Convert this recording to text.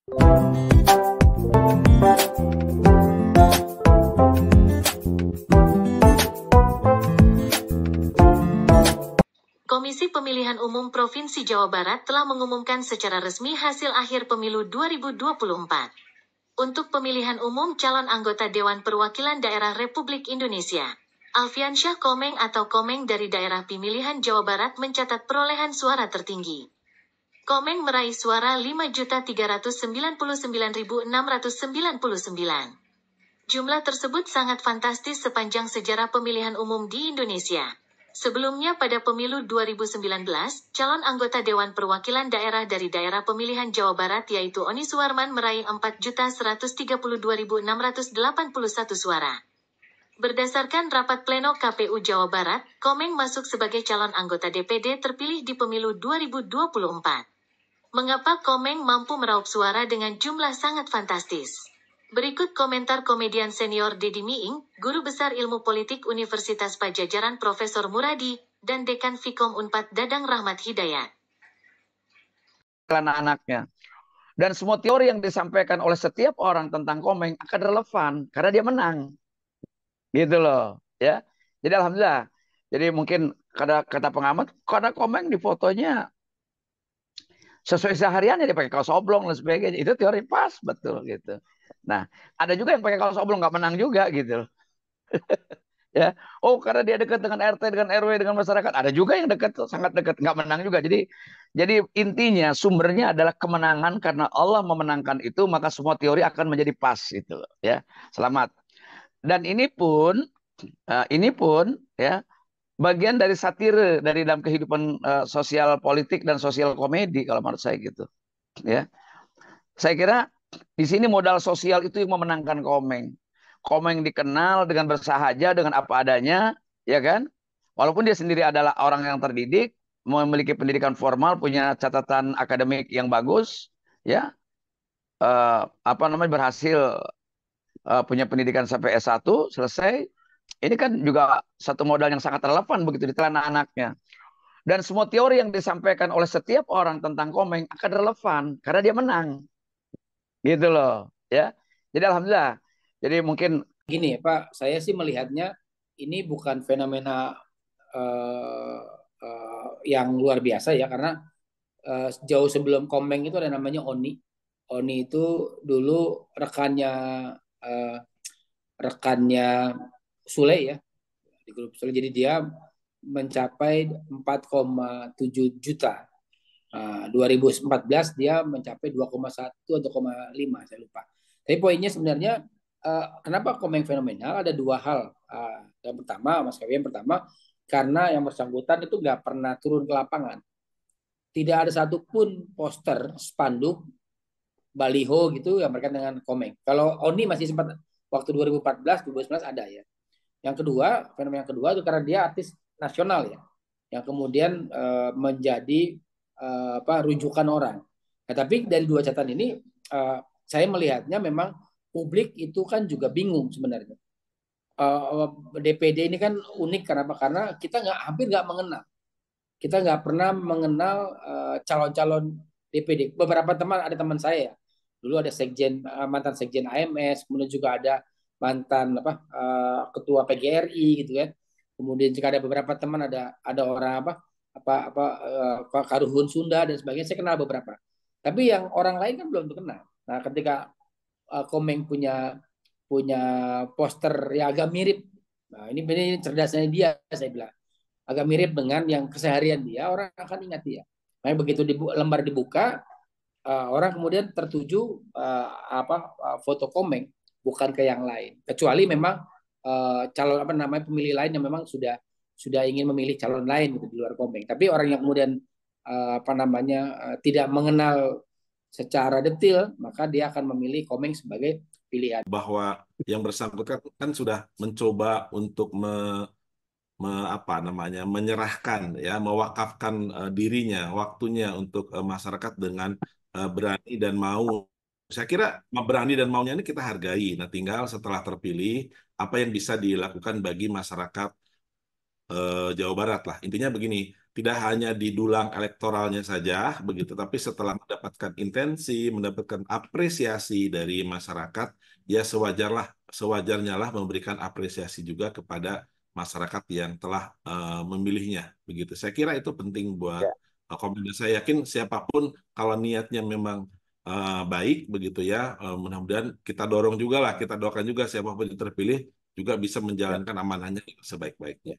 Komisi Pemilihan Umum Provinsi Jawa Barat telah mengumumkan secara resmi hasil akhir pemilu 2024. Untuk pemilihan umum calon anggota Dewan Perwakilan Daerah Republik Indonesia, Alfiansyah Komeng atau Komeng dari daerah pemilihan Jawa Barat mencatat perolehan suara tertinggi. Komeng meraih suara 5.399.699. Jumlah tersebut sangat fantastis sepanjang sejarah pemilihan umum di Indonesia. Sebelumnya pada pemilu 2019, calon anggota Dewan Perwakilan Daerah dari daerah pemilihan Jawa Barat yaitu Oni Suwarman meraih 4.132.681 suara. Berdasarkan rapat pleno KPU Jawa Barat, Komeng masuk sebagai calon anggota DPD terpilih di pemilu 2024. Mengapa Komeng mampu meraup suara dengan jumlah sangat fantastis? Berikut komentar komedian senior Deddy Miing, Guru Besar Ilmu Politik Universitas Padjadjaran Profesor Muradi, dan Dekan Fikom Unpad Dadang Rahmat Hidayat. Anak-anaknya. Dan semua teori yang disampaikan oleh setiap orang tentang Komeng akan relevan karena dia menang. Gitu loh, ya. Jadi alhamdulillah. Jadi mungkin kata pengamat, karena Komeng di fotonya sesuai sehariannya dia pakai kaos oblong dan sebagainya. Itu teori pas betul gitu. Nah, ada juga yang pakai kaos oblong nggak menang juga gitu. Ya, oh karena dia dekat dengan RT, dengan RW, dengan masyarakat. Ada juga yang dekat, sangat dekat, nggak menang juga. Jadi intinya sumbernya adalah kemenangan karena Allah memenangkan itu, maka semua teori akan menjadi pas itu. Ya, selamat. Dan ini pun ya bagian dari satire dari dalam kehidupan sosial politik dan sosial komedi kalau menurut saya gitu. Ya, saya kira di sini modal sosial itu yang memenangkan Komeng. Komeng dikenal dengan bersahaja, dengan apa adanya, ya kan? Walaupun dia sendiri adalah orang yang terdidik, memiliki pendidikan formal, punya catatan akademik yang bagus, ya, berhasil punya pendidikan sampai S1 selesai. Ini kan juga satu modal yang sangat relevan begitu di telan anaknya. Dan semua teori yang disampaikan oleh setiap orang tentang Komeng akan relevan karena dia menang. Gitu loh, ya. Jadi alhamdulillah. Jadi mungkin gini Pak, saya sih melihatnya ini bukan fenomena yang luar biasa ya, karena jauh sebelum Komeng itu ada namanya Oni. Oni itu dulu rekannya Sule ya, di grup Sule. Jadi dia mencapai 4,7 juta. 2014 dia mencapai 2,1 atau 2,5, saya lupa. Tapi poinnya sebenarnya kenapa Komeng fenomenal? Ada dua hal. Yang pertama, Mas Kevin, yang pertama karena yang bersangkutan itu nggak pernah turun ke lapangan. Tidak ada satupun poster, spanduk, baliho gitu yang berkaitan dengan Komeng. Kalau Oni masih sempat waktu 2014, 2019 ada ya. Yang kedua, fenomena yang kedua itu karena dia artis nasional ya, yang kemudian menjadi rujukan orang. Nah, tapi dari dua catatan ini saya melihatnya memang publik itu kan juga bingung sebenarnya. DPD ini kan unik karena apa? Karena kita hampir nggak mengenal. Kita nggak pernah mengenal calon-calon DPD. Beberapa ada teman saya, dulu ada mantan sekjen AMS, kemudian juga ada mantan ketua PGRI gitu kan. Kemudian jika ada beberapa teman, ada orang Karuhun Sunda dan sebagainya, saya kenal beberapa. Tapi yang orang lain kan belum terkenal. Nah, ketika Komeng punya poster yang agak mirip, nah ini cerdasnya dia, saya bilang agak mirip dengan yang keseharian dia, orang akan ingat dia. Nah, begitu lembar dibuka, orang kemudian tertuju foto Komeng, bukan ke yang lain. Kecuali memang calon pemilih lain yang memang sudah ingin memilih calon lain gitu, di luar Komeng. Tapi orang yang kemudian tidak mengenal secara detail, maka dia akan memilih Komeng sebagai pilihan. Bahwa yang bersangkutan kan sudah mencoba untuk menyerahkan ya, mewakafkan dirinya, waktunya untuk masyarakat dengan berani dan mau. Saya kira berani dan maunya ini kita hargai. Nah, tinggal setelah terpilih apa yang bisa dilakukan bagi masyarakat Jawa Barat lah. Intinya begini, tidak hanya di dulang elektoralnya saja begitu, tapi setelah mendapatkan intensi, mendapatkan apresiasi dari masyarakat, ya sewajarnya lah memberikan apresiasi juga kepada masyarakat yang telah memilihnya begitu. Saya kira itu penting buat Ya. komentar. Saya yakin siapapun kalau niatnya memang baik begitu ya, mudah-mudahan kita dorong juga lah, kita doakan juga siapapun yang terpilih juga bisa Ya. menjalankan amanahnya sebaik-baiknya.